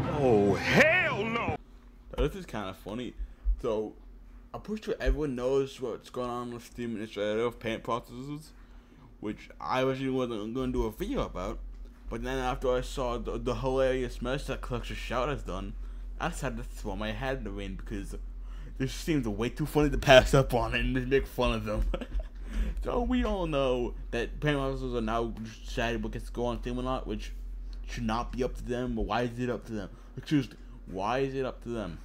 Oh, hell no! This is kind of funny. So, I'm pretty sure everyone knows what's going on with Steam Administrator of payment processes, which I originally wasn't going to do a video about. But then after I saw the hilarious mess that Collector Shout has done, I decided to throw my hat in the ring because this seems way too funny to pass up on it and just make fun of them. So we all know that payment processors are now deciding what gets to go on Steam or not, which should not be up to them. But why is it up to them? Seriously, why is it up to them?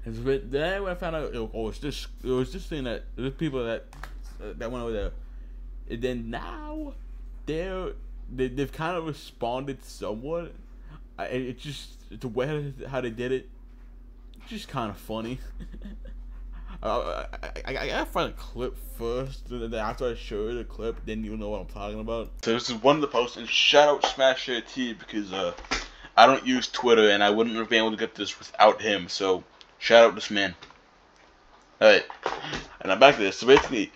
Then when I found out it was this thing that there's people that went over there, and then now they've kind of responded somewhat. It's the way how they did it, just kind of funny. I gotta find a clip first. Then after I show you the clip, then you'll know what I'm talking about. So this is one of the posts, and shout out Smash Share T because I don't use Twitter, and I wouldn't have been able to get this without him. So shout out this man. Alright, and I'm back to this. So basically,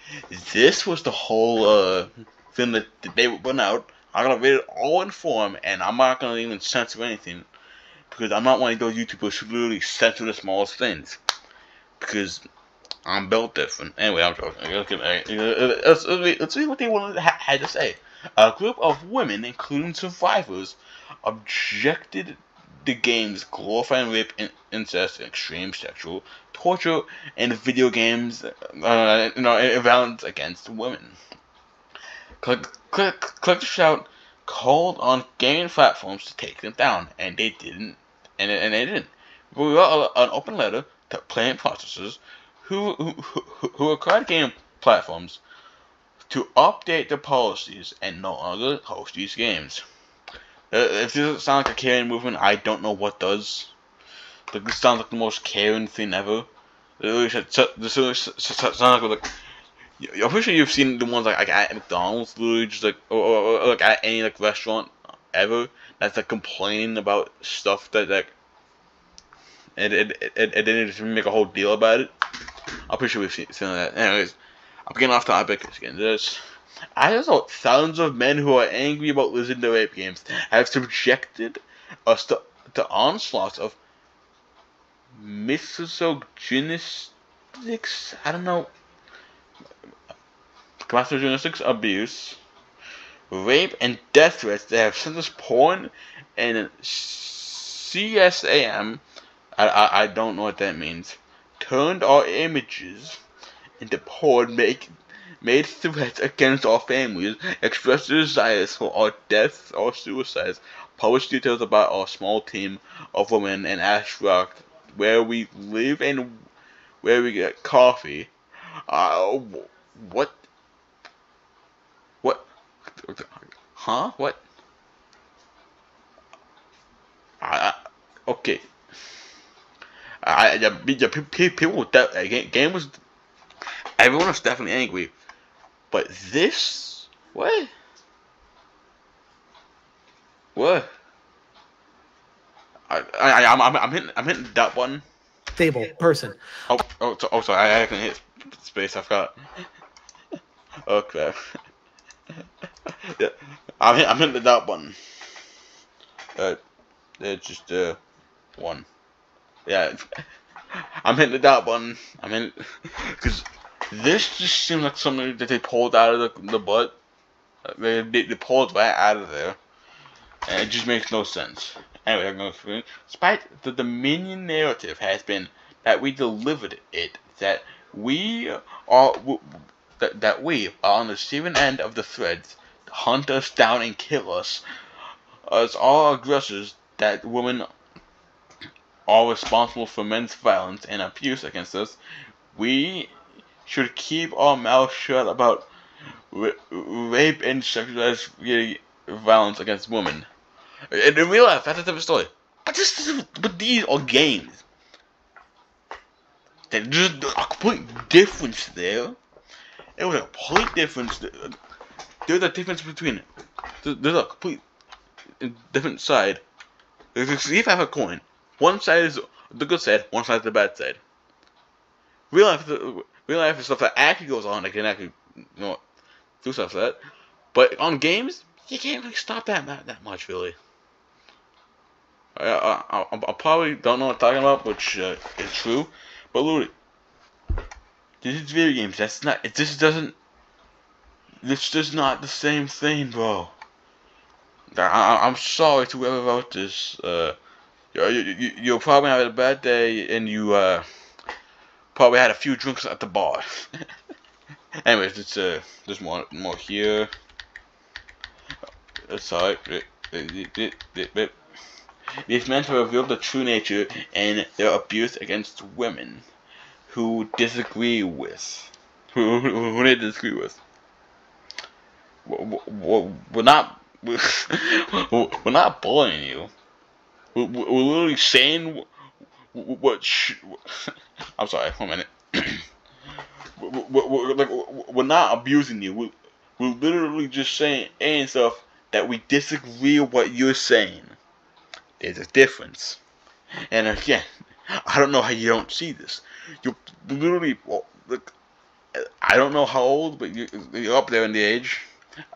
this was the whole thing that they went out. I'm gonna read it all in form, and I'm not gonna even censor anything because I'm not one of those YouTubers who literally censor the smallest things because I'm built different. Anyway, I'm joking. Let's see what they had to say. A group of women, including survivors, objected the games glorifying rape, incest, and extreme sexual torture, and video games, violence against women. Click to Shout called on gaming platforms to take them down, and they didn't. And they didn't. We wrote an open letter to payment processors who required game platforms to update their policies and no longer host these games. If this doesn't sound like a caring movement, I don't know what does. Like, this sounds like the most caring thing ever. This really sounds like I'm pretty sure you've seen the ones like at McDonald's, literally just like or like at any like restaurant ever that's like complaining about stuff that like and then just make a whole deal about it. I'm pretty sure we've seen that. Anyways, I'm getting off topic. Let's get into this. I just thought thousands of men who are angry about losing to rape games have subjected us to onslaughts of misogynistics. I don't know. Misogynistics, abuse, rape, and death threats that have sent us porn and CSAM. I don't know what that means. Turned our images into porn, made threats against our families, expressed desires for our deaths or suicides, published details about our small team of women in Ashrock, where we live and where we get coffee. What? What? Huh? What? Okay. People that game was. Everyone was definitely angry, but this what? What? I'm hitting that button. Stable person. Sorry, I can hit space. I forgot. Oh crap. Yeah, I'm hitting the that button. It's just one. Yeah, I'm hitting the dot button. I'm in because this just seems like something that they pulled out of the butt. They pulled right out of there, and it just makes no sense. Anyway, I'm going through. Despite the Dominion narrative has been that we delivered it, that we are on the receiving end of the threads to hunt us down and kill us as all aggressors, that women are responsible for men's violence and abuse against us, we should keep our mouths shut about rape and sexualized violence against women. In real life, that's a different story. But these are games. There's just a complete difference there. It was a complete difference. There's a difference between. There's a complete different side. If you have a coin, one side is the good side, one side is the bad side. Real life is stuff that actually goes on. That can actually, do stuff like that. But on games, you can't really stop that much, really. I probably don't know what I'm talking about, which is true. But Louis, this is video games. That's not. This doesn't. This is not the same thing, bro. I'm sorry to whoever wrote this. You're probably having a bad day, and you probably had a few drinks at the bar. Anyways, it's there's more here. Sorry. These men have revealed the true nature and their abuse against women who disagree with. Who they disagree with. We're not. We're not bullying you. We're literally saying what. I'm sorry. 1 minute. We're not abusing you. We're literally just saying stuff that we disagree with what you're saying. There's a difference. And again, I don't know how you don't see this. You literally, look, I don't know how old, but you're up there in the age.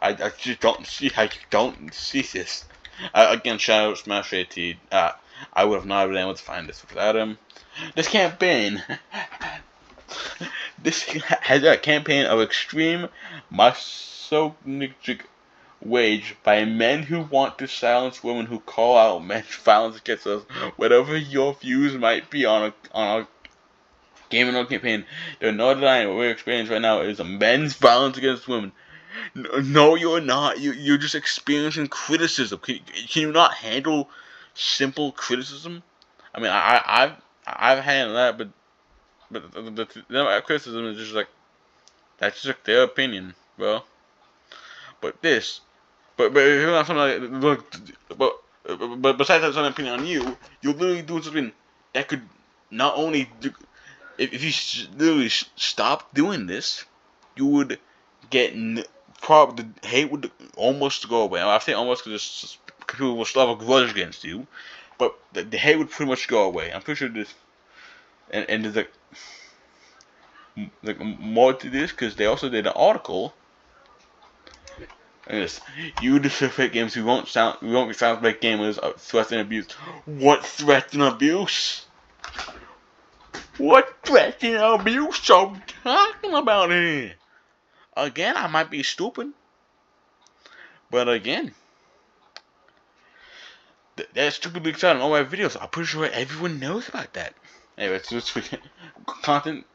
I just don't see how you don't see this. Again, shout out Smash AT. I would have not been able to find this without him. This campaign has a campaign of extreme misogynistic waged by men who want to silence women who call out men's violence against us. Whatever your views might be on a gaming or campaign, there's no denying what we're experiencing right now is a men's violence against women. No, you're not. You're just experiencing criticism. Can you not handle simple criticism? I mean, I've handled that, but the criticism is just like that's just their opinion, bro. But this, but if you're not something like but besides that, something opinion on you, you're literally doing something that could not only do, if you literally stop doing this, you would get probably the hate would almost go away. I say almost because people will still have a grudge against you, but the hate would pretty much go away. I'm pretty sure this, and there's like more to this because they also did an article. And this, you disrespect games. We won't be found like gamers of threats and abuse. What threats and abuse? What threats and abuse are we talking about here? Again, I might be stupid, but again, that's stupidly exciting. All my videos, I'm pretty sure everyone knows about that. Anyway, so this content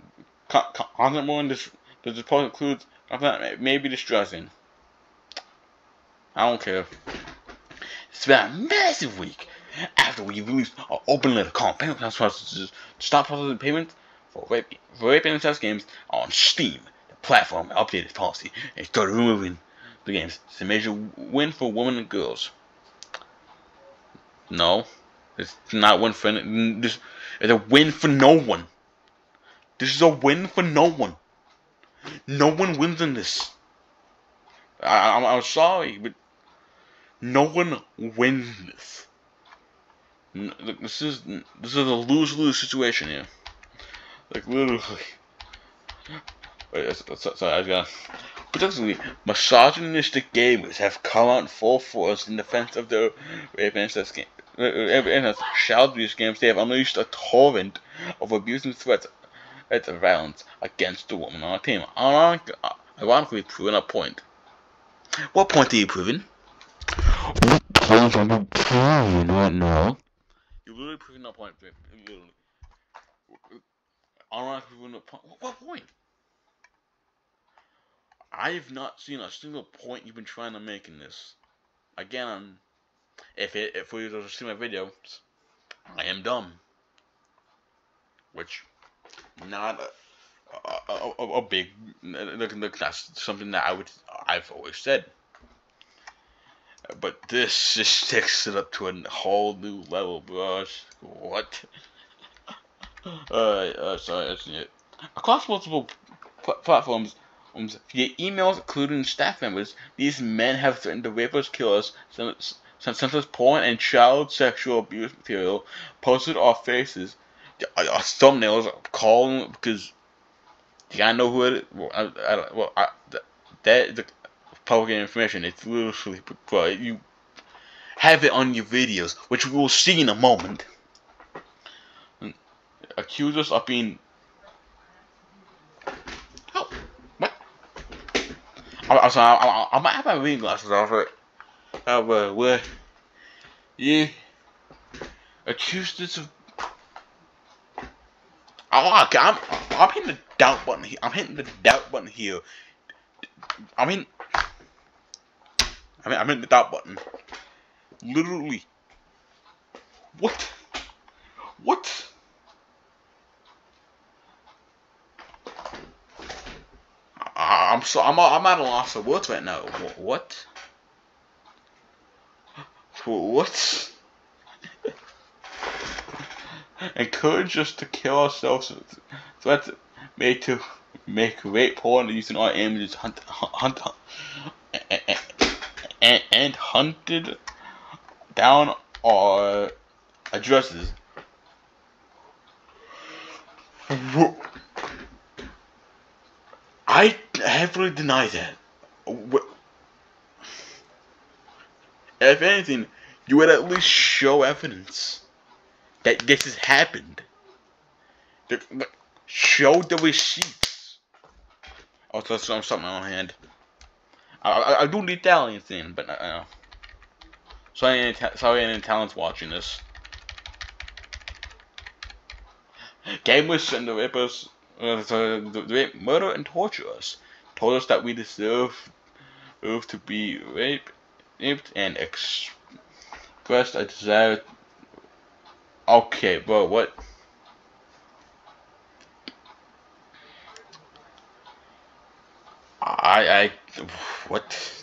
more in this post includes content that may be distressing. I don't care. It's been a massive week after we released an open letter calling payment processors to stop processing payments for rape and incest games on Steam. The platform updated policy and started removing the games. It's a major win for women and girls. No, it's not a win for this. It's a win for no one. This is a win for no one. No one wins in this. I'm sorry, but no one wins this. This is a lose-lose situation here. Like literally. Wait, sorry, I got. Particularly, misogynistic gamers have come out full force in defense of their rape and incest games. Child abuse games. They have unleashed a torrent of abuse and threats of violence against the woman on our team. Ironically, proving a point. What point are you proving? What point are you proving right now? You're literally proving a point. Literally. Ironically, proving a point. What point? I have not seen a single point you've been trying to make in this. Again, if we were to see my videos, I am dumb. Which, not a big, look, that's something that I've always said. But this just takes it up to a whole new level, bros. What? Sorry, that's it. Across multiple platforms, via emails, including staff members, these men have threatened to rape us, kill us, senseless porn and child sexual abuse material posted off faces, thumbnails, calling because you gotta know who it is. That is the public information. It's literally, bro, have it on your videos, which we will see in a moment. Accuse us of being... Oh, what? I'm sorry, I might have my reading glasses off. Where you accused us of... Oh, okay, I'm hitting the doubt button here. I'm hitting the doubt button here. I'm hitting the doubt button. Literally. What? What? I'm at a loss of words right now. What? What? Encourage us to kill ourselves. Threats made to make rape porn using our images and hunted down our addresses. I heavily deny that. If anything, you would at least show evidence that this has happened. Show the receipts. Oh, that's something on hand. I do the Italian thing, but sorry, any Italians watching this. Gamers and the rapers, the murder and torture us. Told us that we deserve to be raped and expressed a desire. Okay, bro, what? What?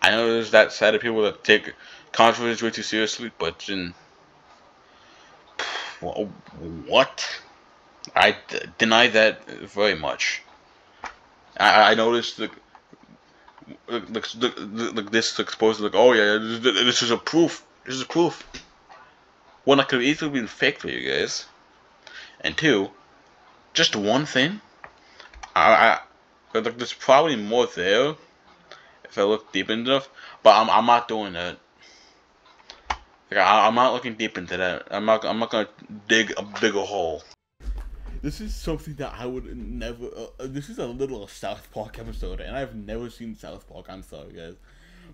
I know there's that side of people that take controversy way too seriously, but then, what? I deny that very much. I noticed this exposed oh yeah, this is a proof. This is a proof. One that could have easily been faked for you guys, and two, just one thing. There's probably more there if I look deep enough, but I'm not doing that. I'm not looking deep into that. I'm not gonna dig a bigger hole. This is something that I would never. This is a little South Park episode, and I've never seen South Park. I'm sorry, guys,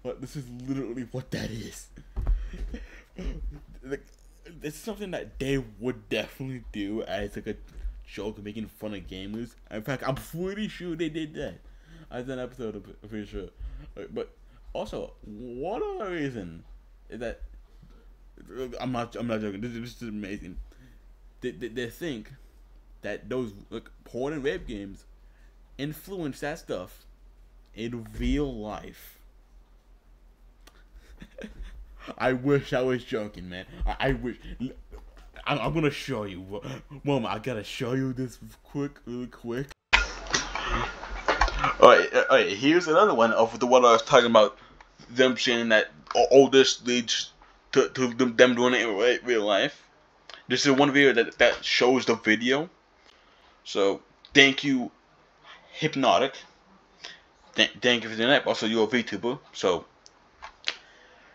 but this is literally what that is. It's something that they would definitely do as like a joke, making fun of gamers. In fact, I'm pretty sure they did that as an episode. I'm pretty sure. But also, one other reason is that I'm not joking. This is amazing. They think that those porn and rape games influence that stuff in real life. I wish I was joking, man. I wish. I'm gonna show you. Mom, I gotta show you this really quick. Alright, here's another one of the one I was talking about. Them saying that all this leads to them doing it in real life. This is one video that shows the video. So, thank you, Hypnotic. Thank you for doing that. Also, you're a VTuber, so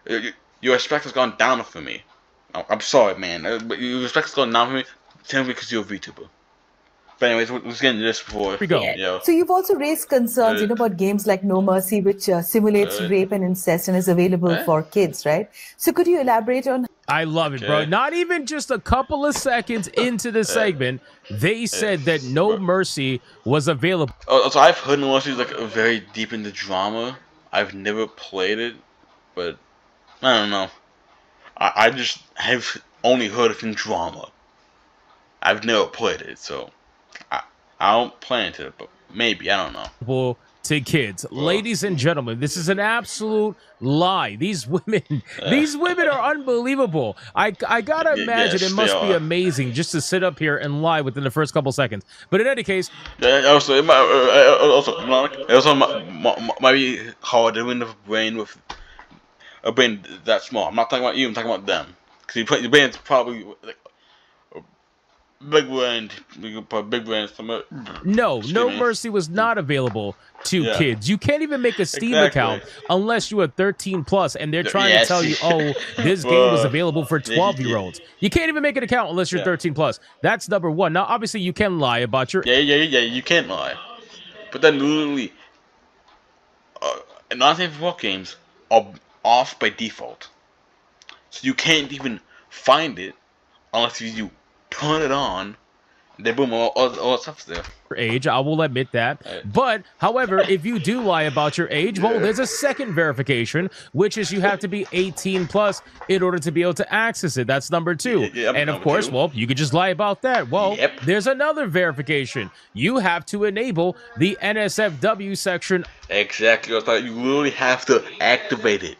your respect has gone down for me. I'm sorry, man, but your respect has gone down for me simply because you're a VTuber. But anyways, let's get into this before we go. Yeah. So you've also raised concerns, about games like No Mercy, which simulates rape and incest and is available for kids, right? So could you elaborate on? I love it, bro. Not even just a couple of seconds into the segment, they said that No Mercy was available. So I've heard No Mercy is like very deep into drama. I've never played it, but I don't know. I just have only heard it in drama. I've never played it, so I don't plan to, but maybe, I don't know. To kids. Ladies and gentlemen, this is an absolute lie. These women are unbelievable. I gotta imagine it must be amazing just to sit up here and lie within the first couple seconds. But in any case, it might be hard to win a brain with a brain that small. I'm not talking about you. I'm talking about them. Because your brain's probably like big brand. We can put big brands. No Mercy was not available to kids. You can't even make a Steam account unless you are 13 plus, and they're trying to tell you, oh, this game was available for 12-year-olds. You can't even make an account unless you're 13 plus. That's number one. Now, obviously, you can lie about your... Yeah, you can't lie. But then literally, non-safe games are off by default. So you can't even find it unless you turn it on. Then boom, all stuff's there. Age, I will admit that. But, however, if you do lie about your age, well, there's a second verification, which is you have to be 18 plus in order to be able to access it. That's number two. And of course, well, you could just lie about that. Well, there's another verification. You have to enable the NSFW section. Exactly. I thought you literally have to activate it.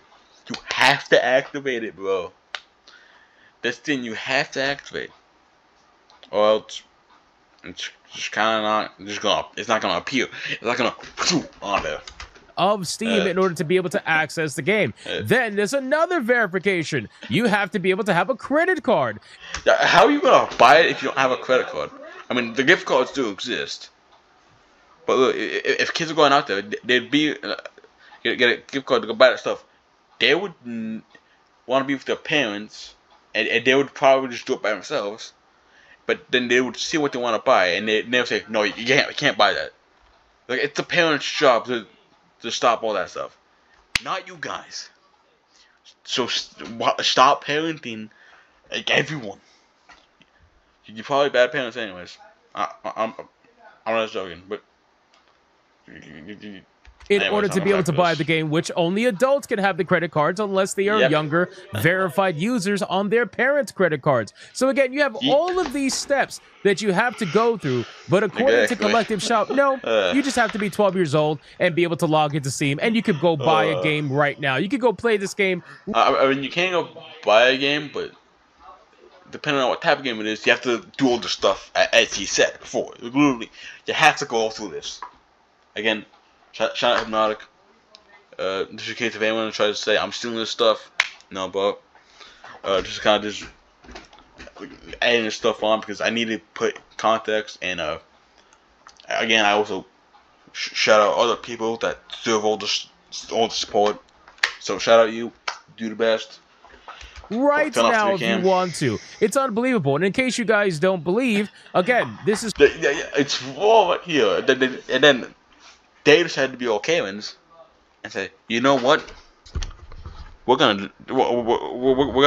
You have to activate it, bro. This thing you have to activate, or else it's just kind of not. It's not gonna appear. It's not gonna on there. Of Steam in order to be able to access the game. Then there's another verification. You have to be able to have a credit card. How are you gonna buy it if you don't have a credit card? I mean, the gift cards do exist, but look, if kids are going out there, they'd be get a gift card to go buy that stuff. They would want to be with their parents, and they would probably just do it by themselves. But then they would see what they want to buy, and they never say, "No, you can't buy that." Like, it's the parents' job to stop all that stuff, not you guys. So stop parenting like everyone. You're probably bad parents, anyways. I'm not joking, but. In order to be able to buy the game, which only adults can have the credit cards unless they are younger, verified users on their parents' credit cards. So again, you have all of these steps that you have to go through, but according to Collective Shop, no, you just have to be 12 years old and be able to log into Steam, and you could go buy a game right now. You could go play this game. I mean, you can't go buy a game, but depending on what type of game it is, you have to do all the stuff as he said before. Literally, you have to go through this. Again, shout out Hypnotic. Just in case if anyone tries to say I'm stealing this stuff, no, bro. Just kind of just adding this stuff on because I need to put context, and again, I also shout out other people that deserve all the support. So shout out you, do the best. Right now, if you want to. It's unbelievable. And in case you guys don't believe, again, this is it's all right here, and then they decided to be okay ones and say, you know what? We're gonna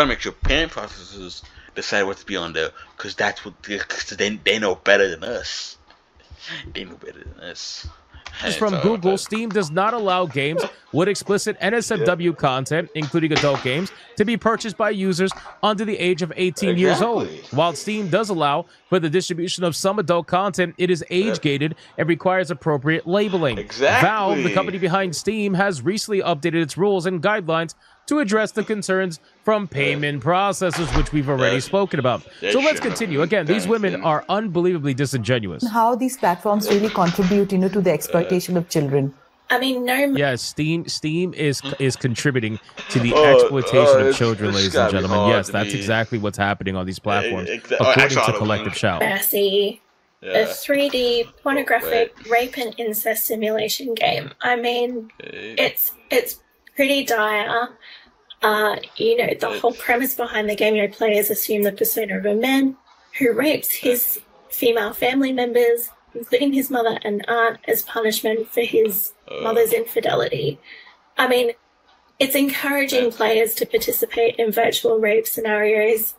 make sure payment processors decide what to be on there, because that's what they know better than us. They know better than us. From Google, Steam does not allow games with explicit NSFW content, including adult games, to be purchased by users under the age of 18 years old. While Steam does allow for the distribution of some adult content, it is age-gated and requires appropriate labeling. Valve, the company behind Steam, has recently updated its rules and guidelines to address the concerns from payment processors, which we've already spoken about. So let's continue. Again, these women are unbelievably disingenuous. How these platforms really contribute, to the exploitation of children. I mean, no. Yeah, Steam is contributing to the exploitation of children, ladies and gentlemen. Yes, that's exactly what's happening on these platforms, according to Collective Shout. A 3D pornographic rape and incest simulation game. I mean, it's pretty dire. The whole premise behind the game, players assume the persona of a man who rapes his female family members, including his mother and aunt, as punishment for his mother's infidelity. I mean, it's encouraging players to participate in virtual rape scenarios.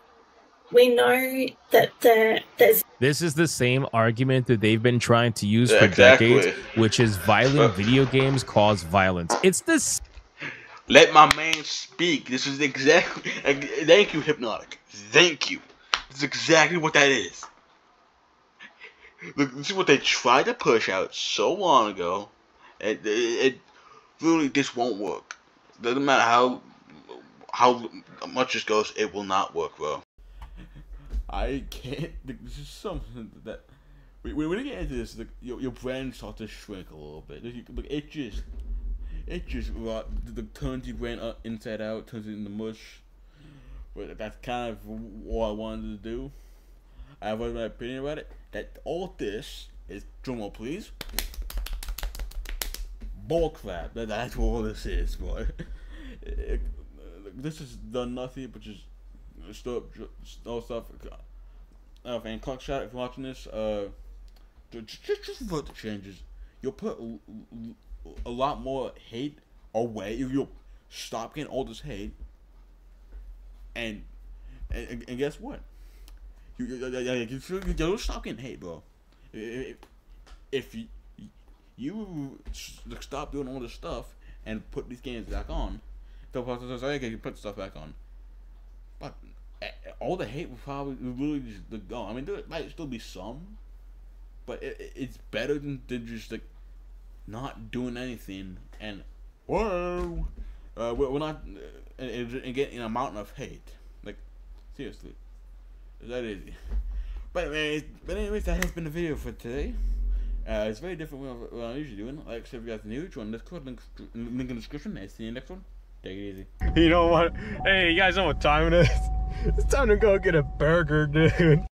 We know that there's... This is the same argument that they've been trying to use for decades, which is violent video games cause violence. It's this... Let my man speak. This is exactly... Thank you, Hypnotic. Thank you. This is exactly what that is. Look, this is what they tried to push out so long ago. It really, this won't work. Doesn't matter how much this goes, it will not work, bro. I can't... This is something that... When we get into this, your brain starts to shrink a little bit. It just turns your brain inside out, turns it into mush. But that's kind of what I wanted to do. I have my opinion about it. That all this is, drumroll please, bullcrap. That's what all this is, boy. This is done nothing but just stuff. And Clockshot, if you're watching this, just vote the changes. You'll put a lot more hate away if you'll stop getting all this hate. And guess what? You'll stop getting hate, bro. If you stop doing all this stuff and put these games back on, okay, you put stuff back on. But all the hate will probably really just go. I mean, there might still be some, but it's better than just like not doing anything. And whoa, we're not and getting an amount of hate. Like seriously, is that easy? But anyways, that has been the video for today. It's very different from what I'm usually doing. Like I said, if you guys are new, join Discord, link in the description. I see you in the next one. Take it easy. You know what? Hey, you guys know what time it is? It's time to go get a burger, dude.